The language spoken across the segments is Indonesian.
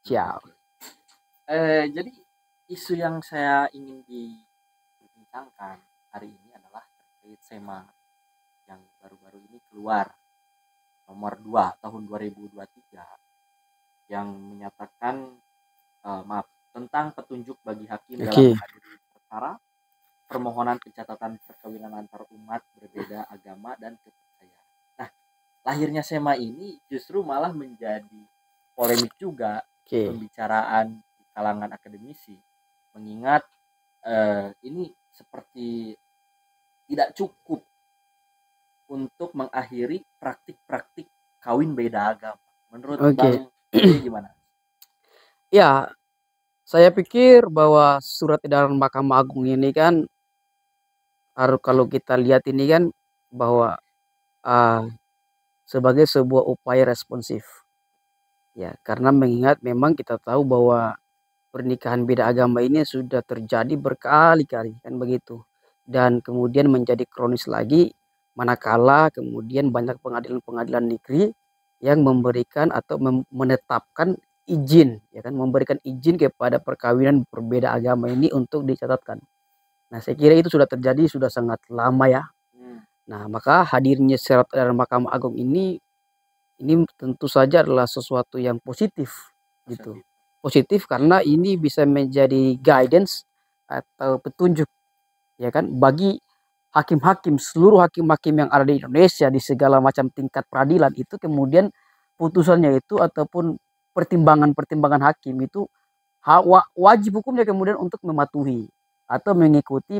Siap. Jadi isu yang saya ingin dibincangkan hari ini adalah terkait SEMA yang baru-baru ini keluar nomor 2 tahun 2023 yang menyatakan tentang petunjuk bagi hakim dalam Oke. mengadili perkara permohonan pencatatan perkawinan antar umat berbeda agama dan kepercayaan. Nah, lahirnya SEMA ini justru malah menjadi polemik juga di Oke. pembicaraan di kalangan akademisi, mengingat ini seperti tidak cukup untuk mengakhiri praktik-praktik kawin beda agama. Menurut Oke. Bang Dede gimana? Ya, saya pikir bahwa surat edaran Mahkamah Agung ini kan harus, kalau kita lihat ini kan bahwa ah, sebagai sebuah upaya responsif. Ya, karena mengingat memang kita tahu bahwa pernikahan beda agama ini sudah terjadi berkali-kali kan begitu. Dan kemudian menjadi kronis lagi manakala kemudian banyak pengadilan-pengadilan negeri yang memberikan atau menetapkan izin, ya kan, memberikan izin kepada perkawinan berbeda agama ini untuk dicatatkan. Nah, saya kira itu sudah terjadi sudah sangat lama ya. Hmm, Nah, maka hadirnya syarat dari Mahkamah Agung ini tentu saja adalah sesuatu yang positif gitu. positif. Positif karena ini bisa menjadi guidance atau petunjuk, ya kan, bagi hakim-hakim, seluruh hakim-hakim yang ada di Indonesia di segala macam tingkat peradilan itu, kemudian putusannya itu ataupun pertimbangan-pertimbangan hakim itu wajib hukumnya kemudian untuk mematuhi atau mengikuti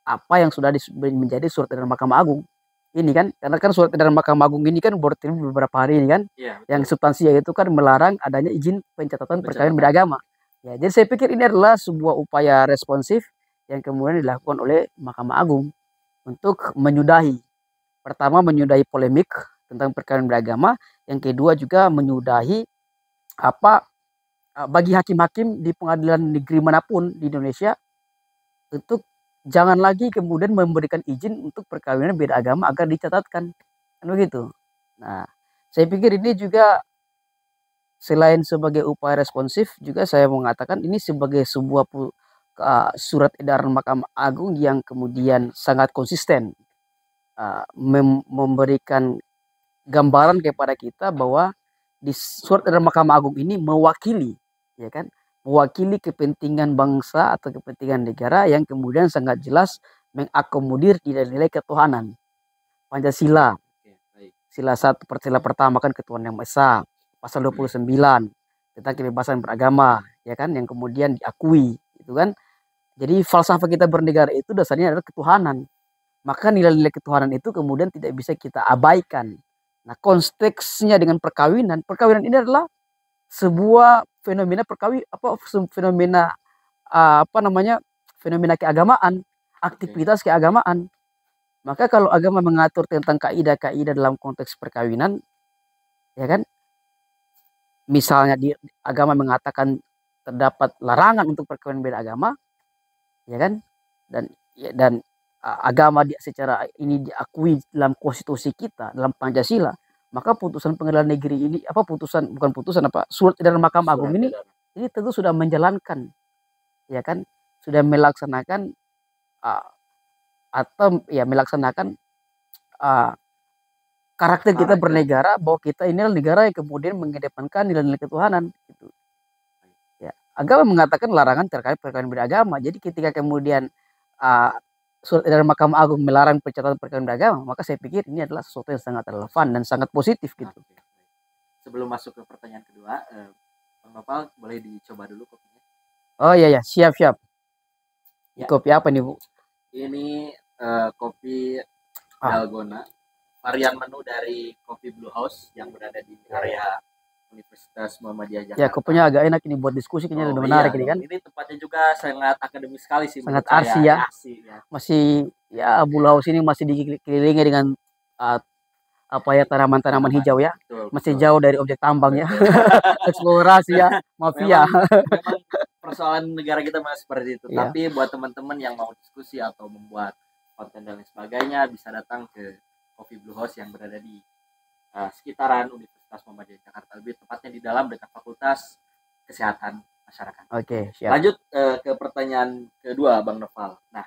apa yang sudah menjadi surat edaran Mahkamah Agung ini kan. Karena kan surat edaran Mahkamah Agung ini kan baru terbit beberapa hari ini kan, Iya, yang betul. substansinya itu kan melarang adanya izin pencatatan perkawinan Pencatatan. beda agama. Ya, jadi saya pikir ini adalah sebuah upaya responsif yang kemudian dilakukan oleh Mahkamah Agung untuk menyudahi, pertama menyudahi polemik tentang perkawinan beragama, yang kedua juga menyudahi apa, bagi hakim-hakim di pengadilan negeri manapun di Indonesia untuk jangan lagi kemudian memberikan izin untuk perkawinan beda agama agar dicatatkan, kan begitu. Nah, saya pikir ini juga selain sebagai upaya responsif, juga saya mengatakan ini sebagai sebuah surat edaran Mahkamah Agung yang kemudian sangat konsisten, memberikan gambaran kepada kita bahwa di surat edaran Mahkamah Agung ini mewakili, ya kan, mewakili kepentingan bangsa atau kepentingan negara yang kemudian sangat jelas mengakomodir nilai-nilai ketuhanan Pancasila. Oke, baik. Sila satu, sila pertama kan ketuhanan yang Maha Esa, pasal 29 tentang kebebasan beragama, ya kan, yang kemudian diakui, itu kan. Jadi falsafah kita bernegara itu dasarnya adalah ketuhanan. Maka nilai-nilai ketuhanan itu kemudian tidak bisa kita abaikan. Nah, konteksnya dengan perkawinan, perkawinan ini adalah sebuah fenomena fenomena, apa namanya, fenomena keagamaan, Oke. aktivitas keagamaan. Maka kalau agama mengatur tentang kaidah-kaidah dalam konteks perkawinan, ya kan, misalnya di agama mengatakan terdapat larangan untuk perkawinan beda agama, ya kan, dan ya, dan agama secara ini diakui dalam konstitusi kita, dalam Pancasila, maka putusan pengadilan negeri ini, apa, putusan, bukan putusan, apa, surat edaran Mahkamah Agung Surat edaran. ini tentu sudah menjalankan, ya kan, sudah melaksanakan, uh, atau ya melaksanakan, uh, karakter kita bernegara, bahwa kita ini adalah negara yang kemudian mengedepankan nilai-nilai ketuhanan gitu. Ya, agama mengatakan larangan terkait perkawinan beragama. Jadi ketika kemudian uh, surat edaran Mahkamah Agung melarang pencatatan perkawinan beragama, maka saya pikir ini adalah sesuatu yang sangat relevan dan sangat positif gitu. Oke, baik. Sebelum masuk ke pertanyaan kedua, Bang Nopal boleh dicoba dulu kopinya. Oh iya ya, siap siap. Ini Ya, kopi apa nih, Bu? ini kopi Ah, Dalgona, varian menu dari kopi Blue House yang berada di area Universitas Muhammadiyah ya, Jakarta. kopinya agak enak ini buat diskusi, kayaknya Oh lebih iya menarik ini dong, kan. ini tempatnya juga sangat akademis sekali sih Sangat menurut saya, arsi ya. asik ya. Masih, ya, Pulau sini masih dikelilingi dengan uh, apa ya, tanaman-tanaman Tanaman, hijau ya. betul Masih betul jauh dari objek tambang ya. betul. Eksplorasi ya, mafia. memang memang persoalan negara kita masih seperti itu. Iya. Tapi buat teman-teman yang mau diskusi atau membuat konten dan lain sebagainya bisa datang ke Coffee Blue House yang berada di sekitaran Universitas Muhammadiyah Jakarta, lebih tepatnya di dalam dekat fakultas kesehatan masyarakat. Oke, siap. Lanjut ke pertanyaan kedua Bang Noval. Nah,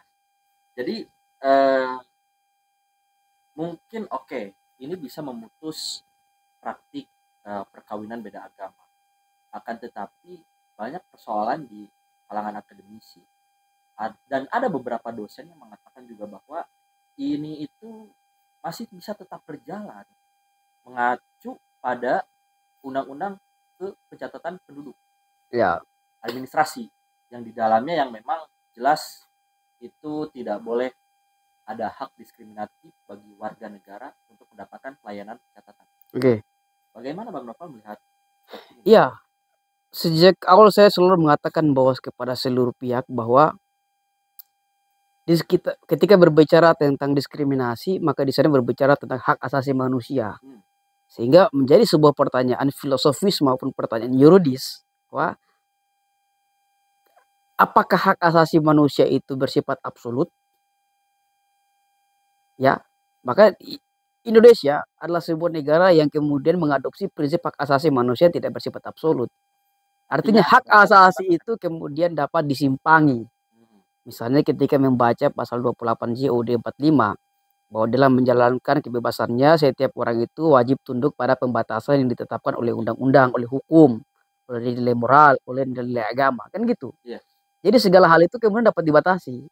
jadi mungkin ini bisa memutus praktik perkawinan beda agama. Akan tetapi banyak persoalan di kalangan akademisi dan ada beberapa dosen yang mengatakan juga bahwa ini itu masih bisa tetap berjalan mengacu pada undang-undang pencatatan penduduk. Ya. Administrasi yang di dalamnya yang memang jelas itu tidak boleh ada hak diskriminatif bagi warga negara untuk mendapatkan pelayanan pencatatan. Oke. Bagaimana Bang Noval melihat? Iya, sejak awal saya selalu mengatakan bahwa kepada seluruh pihak bahwa ketika berbicara tentang diskriminasi, maka di sana berbicara tentang hak asasi manusia. Sehingga menjadi sebuah pertanyaan filosofis maupun pertanyaan yuridis, bahwa apakah hak asasi manusia itu bersifat absolut? Ya, maka Indonesia adalah sebuah negara yang kemudian mengadopsi prinsip hak asasi manusia tidak bersifat absolut. Artinya hak asasi itu kemudian dapat disimpangi. Misalnya ketika membaca pasal 28 JUUD 45 bahwa dalam menjalankan kebebasannya setiap orang itu wajib tunduk pada pembatasan yang ditetapkan oleh undang-undang, oleh hukum, oleh nilai moral, oleh nilai agama, kan gitu. Jadi segala hal itu kemudian dapat dibatasi.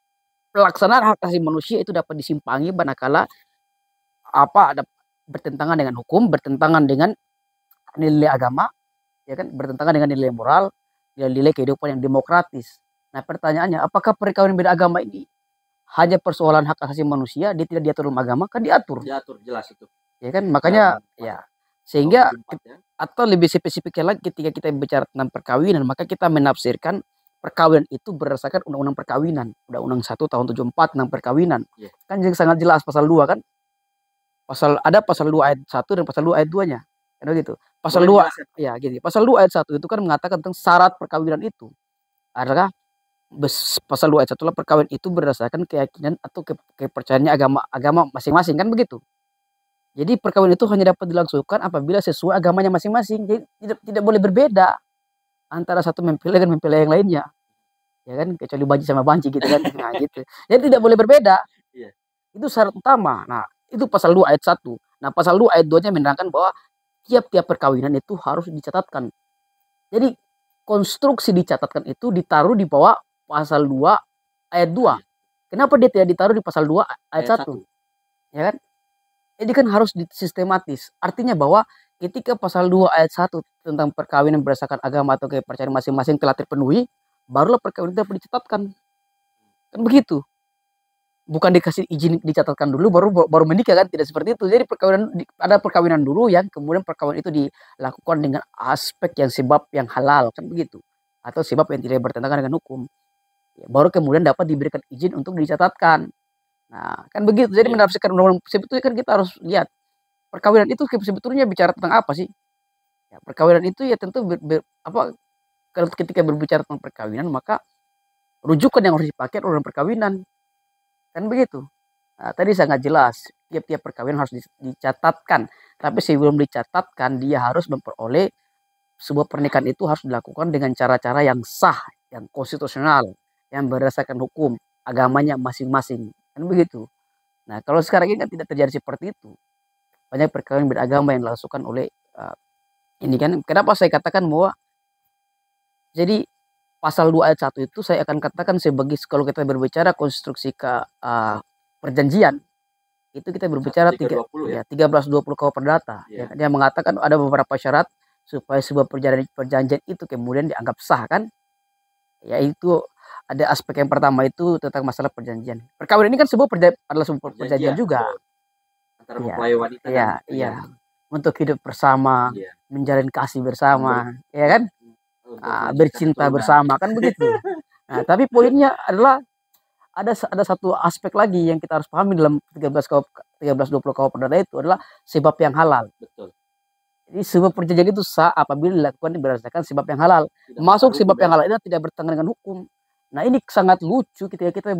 Pelaksanaan hak asasi manusia itu dapat disimpangi manakala ada bertentangan dengan hukum, bertentangan dengan nilai agama, ya kan, bertentangan dengan nilai moral, nilai kehidupan yang demokratis. Nah, pertanyaannya, apakah perkawinan beda agama ini hanya persoalan hak asasi manusia, dia tidak diatur dalam agama? Kan diatur. Diatur, jelas itu. Ya kan, makanya ya. Sehingga atau lebih spesifiknya lagi ketika kita bicara tentang perkawinan, maka kita menafsirkan perkawinan itu berdasarkan Undang-Undang Perkawinan, Undang-Undang 1 tahun 74 tentang perkawinan. Kan sangat jelas pasal 2 kan? Ada pasal 2 ayat 1 dan pasal 2 ayat 2-nya. Kan begitu. Pasal 2 ya gini. Pasal 2 ayat 1 itu kan mengatakan tentang syarat perkawinan itu adalah pasal 2 ayat 1 lah, perkawinan itu berdasarkan keyakinan atau kepercayaannya agama masing-masing, kan begitu. Jadi perkawinan itu hanya dapat dilangsungkan apabila sesuai agamanya masing-masing. Jadi tidak boleh berbeda antara satu mempelai dan mempelai yang lainnya. Ya kan, kecuali banci sama banci gitu kan. Nah, gitu. Jadi tidak boleh berbeda. Itu syarat utama. Nah, itu pasal 2 ayat 1. Nah, pasal 2 ayat 2-nya menerangkan bahwa tiap-tiap perkawinan itu harus dicatatkan. Jadi konstruksi dicatatkan itu ditaruh di bawah pasal 2 ayat 2. Kenapa dia tidak ditaruh di pasal 2 ayat 1? Ya kan? Jadi kan harus sistematis. Artinya bahwa ketika pasal 2 ayat 1 tentang perkawinan berdasarkan agama atau kepercayaan masing-masing telah terpenuhi, barulah perkawinan dapat dicatatkan. Kan begitu. Bukan dikasih izin dicatatkan dulu baru menikah, kan, tidak seperti itu. Jadi ada perkawinan dulu yang kemudian perkawinan itu dilakukan dengan aspek yang sebab yang halal, kan begitu, atau sebab yang tidak bertentangan dengan hukum, ya, baru kemudian dapat diberikan izin untuk dicatatkan. Nah, kan begitu. Jadi menafsirkan undang-undang sebetulnya kan kita harus lihat perkawinan itu sebetulnya bicara tentang apa sih? Ya, perkawinan itu ya tentu kalau ketika berbicara tentang perkawinan maka rujukan yang harus dipakai adalah perkawinan. Kan begitu. Nah, tadi sangat jelas tiap-tiap perkawinan harus dicatatkan. Tapi sebelum dicatatkan dia harus memperoleh sebuah pernikahan itu harus dilakukan dengan cara-cara yang sah, yang konstitusional, yang berdasarkan hukum agamanya masing-masing. Kan begitu. Nah, kalau sekarang ini kan tidak terjadi seperti itu. Banyak perkawinan beragama yang dilakukan oleh ini kan. Kenapa saya katakan bahwa jadi pasal 2 ayat 1 itu saya akan katakan sebagai, kalau kita berbicara konstruksi perjanjian, itu kita berbicara 1320 KUH Perdata. Ya, dia mengatakan ada beberapa syarat supaya sebuah perjanjian itu kemudian dianggap sah, kan? Yaitu ada aspek yang pertama itu tentang masalah perjanjian. Perkawinan ini kan adalah sebuah perjanjian juga. Antara mempelai wanita dan untuk hidup bersama, menjalin kasih bersama, ya kan? Bercinta bersama, kan begitu. Nah, tapi poinnya adalah ada satu aspek lagi yang kita harus pahami dalam 1320 KUH Perdata itu adalah sebab yang halal. Betul. Jadi sebuah perjanjian itu sah apabila dilakukan berdasarkan sebab yang halal. Masuk sebab yang halal itu tidak bertentangan dengan hukum. Nah, ini sangat lucu ketika kita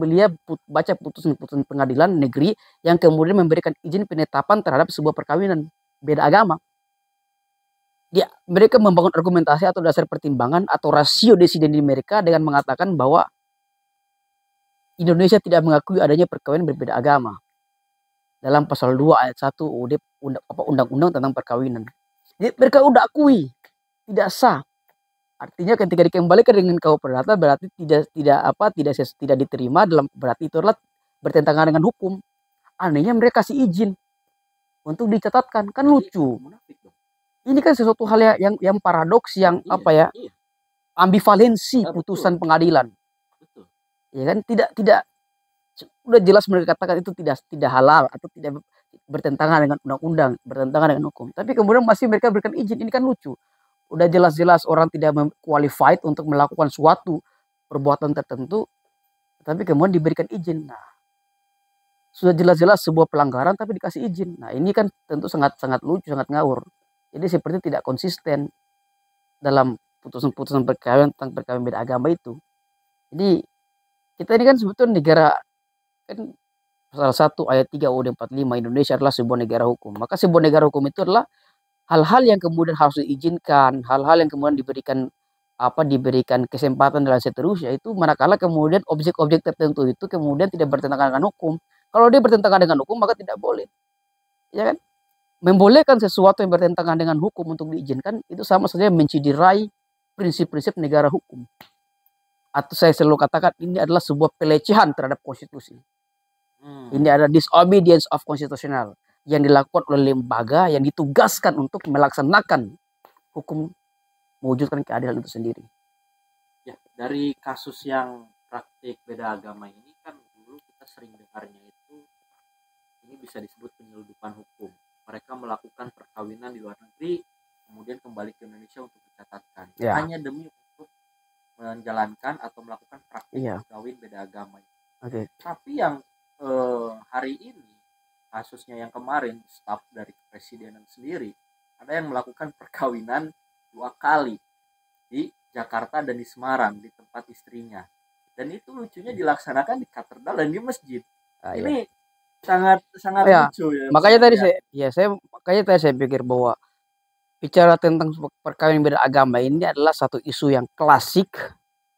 baca putusan pengadilan negeri yang kemudian memberikan izin penetapan terhadap sebuah perkawinan beda agama. mereka membangun argumentasi atau dasar pertimbangan atau rasio desiden di mereka dengan mengatakan bahwa Indonesia tidak mengakui adanya perkawinan berbeda agama dalam pasal 2 ayat 1 undang-undang tentang perkawinan. Jadi mereka udah akui tidak sah. Artinya ketika dikembalikan dengan KUH Perdata berarti tidak diterima, dalam berarti itu adalah bertentangan dengan hukum. Anehnya mereka kasih izin untuk dicatatkan, kan lucu. Ini kan sesuatu hal yang paradoks, yang ambivalensi putusan pengadilan. Ya kan, tidak udah jelas mereka katakan itu tidak halal atau tidak bertentangan dengan undang-undang, bertentangan dengan hukum. Tapi kemudian masih mereka berikan izin. Ini kan lucu. Udah jelas-jelas orang tidak qualified untuk melakukan suatu perbuatan tertentu, tapi kemudian diberikan izin. Nah, sudah jelas-jelas sebuah pelanggaran tapi dikasih izin. Nah, ini kan tentu sangat lucu, sangat ngawur. Jadi seperti tidak konsisten dalam putusan perkawinan tentang perkawinan beda agama itu. Jadi kita ini kan sebetulnya negara, kan pasal 1 ayat 3 UUD 45, Indonesia adalah sebuah negara hukum. Maka sebuah negara hukum itu adalah hal-hal yang kemudian harus diizinkan, hal-hal yang kemudian diberikan kesempatan dan seterusnya, itu manakala kemudian objek-objek tertentu itu kemudian tidak bertentangan dengan hukum. Kalau dia bertentangan dengan hukum maka tidak boleh. Ya kan? Membolehkan sesuatu yang bertentangan dengan hukum untuk diizinkan itu sama saja menciderai prinsip-prinsip negara hukum. Atau saya selalu katakan ini adalah sebuah pelecehan terhadap konstitusi. Ini adalah disobedience of constitutional yang dilakukan oleh lembaga yang ditugaskan untuk melaksanakan hukum, mewujudkan keadilan itu sendiri. Ya, dari kasus yang praktik beda agama ini kan dulu kita sering dengarnya itu, ini bisa disebut penyeludupan hukum. Mereka melakukan perkawinan di luar negeri, kemudian kembali ke Indonesia untuk dicatatkan. Ya. Hanya demi untuk menjalankan atau melakukan praktik kawin beda agama. Okay. Tapi yang hari ini, kasusnya yang kemarin, staf dari kepresidenan sendiri, ada yang melakukan perkawinan 2 kali di Jakarta dan di Semarang di tempat istrinya. Dan itu lucunya dilaksanakan di katedral dan di masjid. Ini sangat lucu ya. Makanya tadi saya pikir bahwa bicara tentang perkawinan beda agama ini adalah satu isu yang klasik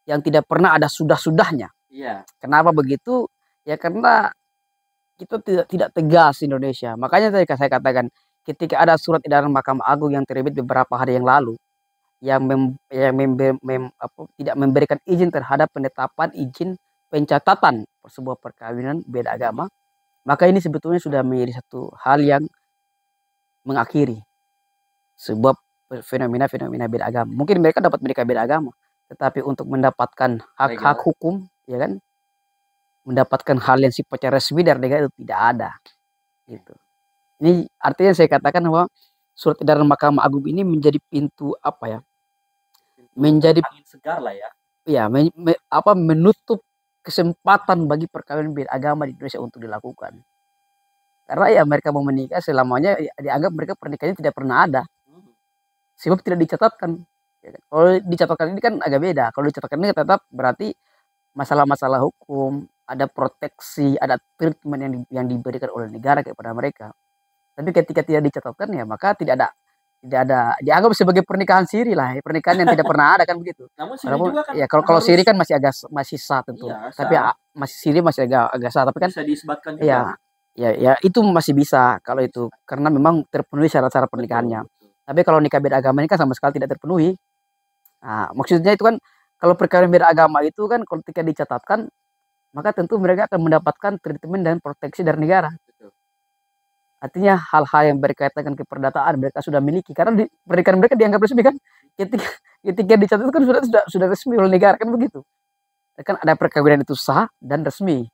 yang tidak pernah ada sudah-sudahnya. Iya. Kenapa begitu? Ya karena kita tidak tegas Indonesia. Makanya tadi saya katakan ketika ada surat edaran Mahkamah Agung yang terbit beberapa hari yang lalu yang tidak memberikan izin terhadap penetapan izin pencatatan sebuah perkawinan beda agama, maka ini sebetulnya sudah menjadi satu hal yang mengakhiri sebuah fenomena beda agama. Mungkin mereka dapat menikah beda agama, tetapi untuk mendapatkan hak-hak hukum, ya kan, mendapatkan hal yang sifatnya resmi dari negara itu tidak ada. Gitu. Ini artinya saya katakan bahwa surat edaran Mahkamah Agung ini menjadi pintu menjadi angin segar lah ya. Ya, menutup kesempatan bagi perkawinan beda agama di Indonesia untuk dilakukan. Karena ya mereka mau menikah selamanya dianggap mereka pernikahannya tidak pernah ada. Sebab tidak dicatatkan. Kalau dicatatkan ini kan agak beda. Kalau dicatatkan ini tetap berarti masalah-masalah hukum, ada proteksi, ada treatment yang diberikan oleh negara kepada mereka. Tapi ketika tidak dicatatkan ya maka tidak ada dianggap sebagai pernikahan siri lah, pernikahan yang tidak pernah ada kan begitu. Namun siri juga kan ya kalau siri kan masih sah tentu. Iya, tapi siri masih agak sah, tapi kan bisa disebatkan juga. Ya itu masih bisa kalau itu karena memang terpenuhi syarat-syarat pernikahannya. Betul. Tapi kalau nikah beda agama ini kan sama sekali tidak terpenuhi. Nah, maksudnya itu kan kalau perkawinan beda agama itu kan ketika dicatatkan maka tentu mereka akan mendapatkan treatment dan proteksi dari negara. Betul. Artinya hal-hal yang berkaitan dengan keperdataan mereka sudah miliki karena pernikahan mereka dianggap resmi kan. Ketika dicatat kan sudah resmi oleh negara kan begitu. Kan ada perkawinan itu sah dan resmi.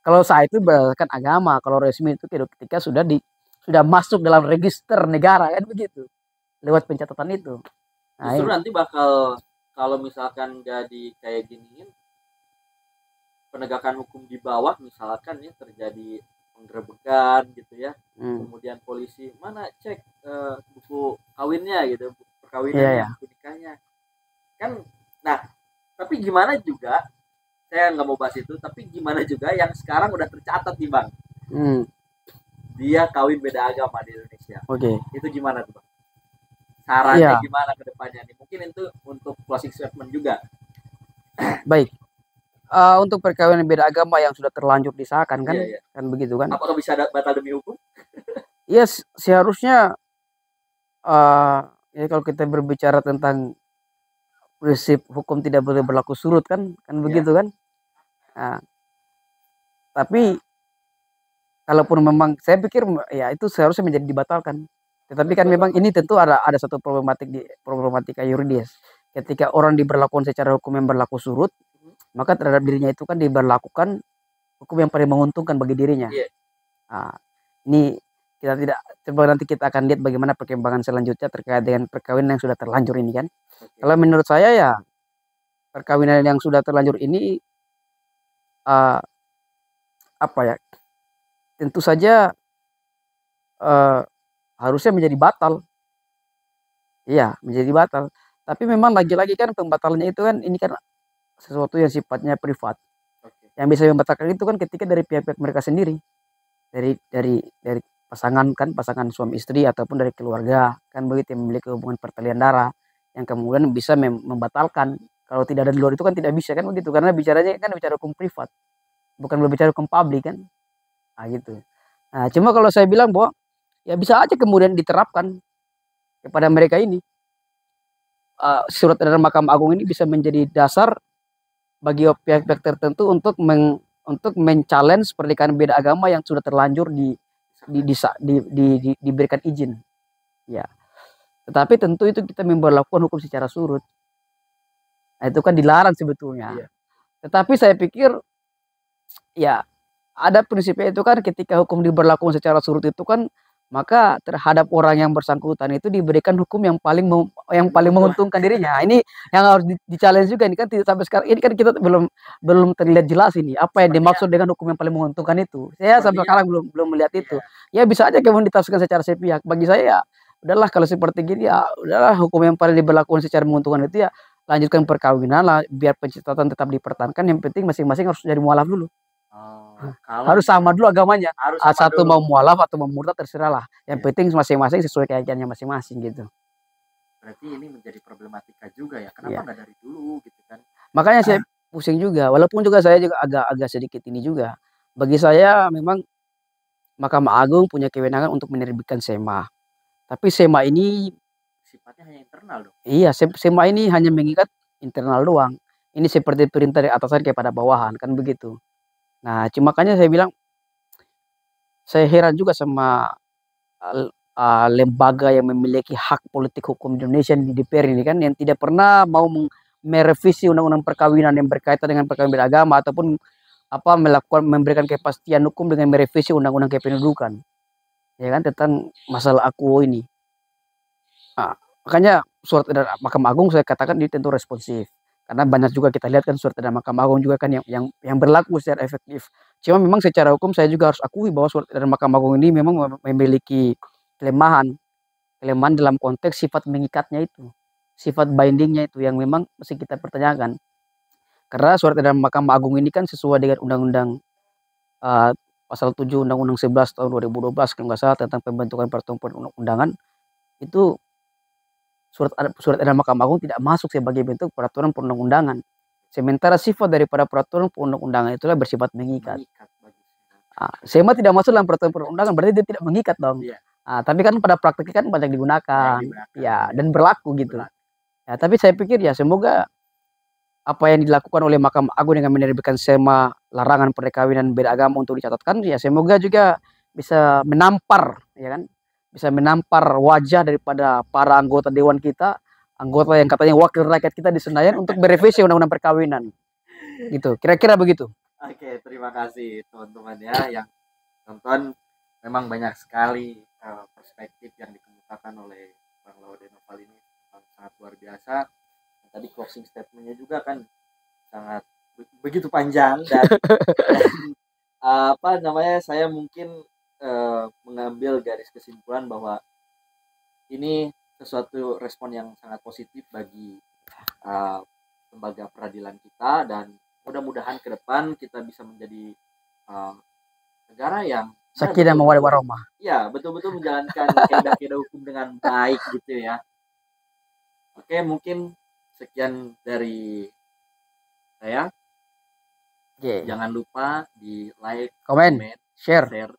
Kalau sah itu berdasarkan agama, kalau resmi itu ketika sudah masuk dalam register negara kan begitu. Lewat pencatatan itu. Nah, justru nanti bakal kalau misalkan jadi kayak giniin penegakan hukum di bawah misalkan ya terjadi penggerebekan gitu ya, kemudian polisi mana cek buku kawinnya gitu, perkawinan buku nikahnya kan. Nah tapi gimana juga, saya nggak mau bahas itu, tapi gimana juga yang sekarang udah tercatat nih Bang, dia kawin beda agama di Indonesia. Oke. Itu gimana tuh Bang? sarannya Iya, gimana ke depannya nih? Mungkin itu untuk closing statement juga. baik. Untuk perkawinan beda agama yang sudah terlanjur disahkan kan, Iya, iya. kan begitu kan? Apakah bisa batal demi hukum? Iya, seharusnya eh ya kalau kita berbicara tentang prinsip hukum tidak boleh berlaku surut kan, kan Ya. begitu kan? Nah, tapi kalaupun memang saya pikir ya itu seharusnya menjadi dibatalkan. Tetapi kan memang ini tentu ada satu problematika yuridis. Ketika orang diberlakukan secara hukum yang berlaku surut, maka terhadap dirinya itu kan diberlakukan hukum yang paling menguntungkan bagi dirinya. Iya. Nah, ini kita tidak coba nanti kita akan lihat bagaimana perkembangan selanjutnya terkait dengan perkawinan yang sudah terlanjur ini kan. Oke. Kalau menurut saya ya perkawinan yang sudah terlanjur ini uh, apa ya? Tentu saja uh, harusnya menjadi batal. Iya, menjadi batal. Tapi memang lagi-lagi kan pembatalannya itu kan ini kan sesuatu yang sifatnya privat. Oke. Yang bisa membatalkan itu kan ketika dari pihak-pihak mereka sendiri, dari pasangan kan, pasangan suami istri ataupun dari keluarga kan begitu yang memiliki hubungan pertalian darah yang kemudian bisa membatalkan. Kalau tidak ada di luar itu kan tidak bisa kan begitu karena bicaranya kan bicara hukum privat, bukan berbicara hukum publik kan. Nah, gitu. Nah, cuma kalau saya bilang bahwa ya bisa aja kemudian diterapkan kepada mereka ini. Surat edaran Mahkamah Agung ini bisa menjadi dasar bagi pihak-pihak tertentu untuk men-challenge pernikahan beda agama yang sudah terlanjur diberikan izin. Ya. Tetapi tentu itu kita memperlakukan hukum secara surut. Nah, itu kan dilarang sebetulnya. Iya. Tetapi saya pikir ya ada prinsipnya itu kan ketika hukum diberlakukan secara surut itu kan maka terhadap orang yang bersangkutan itu diberikan hukum yang paling menguntungkan dirinya. Ini yang harus di-challenge juga ini kan tidak sampai sekarang ini kan kita belum belum terlihat jelas ini apa yang Sepertinya dimaksud dengan hukum yang paling menguntungkan itu. Saya sampai sepertinya sekarang belum belum melihat itu. iya. Ya bisa aja kemudian ditafsirkan secara sepihak. Bagi saya ya udahlah kalau seperti gini ya udahlah hukum yang paling diberlakukan secara menguntungkan itu ya lanjutkan perkawinan lah biar pencatatan tetap dipertahankan yang penting masing-masing harus jadi mualaf dulu. Oh, kalau Harus sama dulu agamanya. harus sama Satu dulu. mau mualaf atau mau murtad terserah lah. Yang Iya. penting masing-masing sesuai keyakinannya masing-masing gitu. Berarti ini menjadi problematika juga ya. Kenapa Iya. nggak dari dulu gitu kan? Makanya saya pusing juga. Walaupun juga saya juga agak-agak sedikit ini juga. Bagi saya memang Mahkamah Agung punya kewenangan untuk menerbitkan SEMA. Tapi SEMA ini Sifatnya hanya internal dong. iya SEMA ini hanya mengikat internal doang. Ini seperti perintah dari atasan kepada bawahan kan begitu. Nah, cuma makanya saya bilang saya heran juga sama lembaga yang memiliki hak politik hukum di Indonesia di DPR ini kan yang tidak pernah mau merevisi undang-undang perkawinan yang berkaitan dengan perkawinan beragama ataupun apa melakukan memberikan kepastian hukum dengan merevisi undang-undang kependudukan ya kan tentang masalah akuo ini. Nah, makanya surat edaran Mahkamah Agung saya katakan ini tentu responsif karena banyak juga kita lihat kan surat edaran Mahkamah Agung juga kan yang berlaku secara efektif. Cuma memang secara hukum saya juga harus akui bahwa surat edaran Mahkamah Agung ini memang memiliki kelemahan kelemahan dalam konteks sifat mengikatnya itu, sifat bindingnya itu yang memang mesti kita pertanyakan. Karena surat edaran Mahkamah Agung ini kan sesuai dengan Undang-Undang uh, Pasal 7 Undang-Undang 11 tahun 2012 kalau nggak salah tentang pembentukan peraturan perundang-undangan itu surat edaran Mahkamah Agung tidak masuk sebagai bentuk peraturan perundang-undangan. Sementara sifat daripada peraturan perundang-undangan itulah bersifat mengikat. Mengikat bagus. SEMA tidak masuk dalam peraturan perundang-undangan berarti dia tidak mengikat dong. Iya. Tapi kan pada praktiknya kan banyak digunakan, ya dan berlaku gitu. Ya, tapi saya pikir ya semoga apa yang dilakukan oleh Mahkamah Agung dengan menerbitkan SEMA larangan perkawinan beda agama untuk dicatatkan ya semoga juga bisa menampar ya kan bisa menampar wajah daripada para anggota dewan kita anggota yang katanya wakil rakyat kita di Senayan untuk merevisi undang-undang perkawinan gitu kira-kira begitu. Oke, terima kasih teman-teman ya yang nonton. Memang banyak sekali perspektif yang dikemukakan oleh Bang Laude Noval ini sangat luar biasa. Tadi closing statementnya juga kan sangat begitu panjang dan apa namanya saya mungkin mengambil garis kesimpulan bahwa ini sesuatu respon yang sangat positif bagi lembaga peradilan kita dan mudah-mudahan ke depan kita bisa menjadi negara yang Sakinah mawaddah warahmah. ya betul-betul menjalankan kaidah-kaidah hukum dengan baik gitu ya. Oke, mungkin sekian dari saya. Oke. Jangan lupa di like, Komen, comment, share. share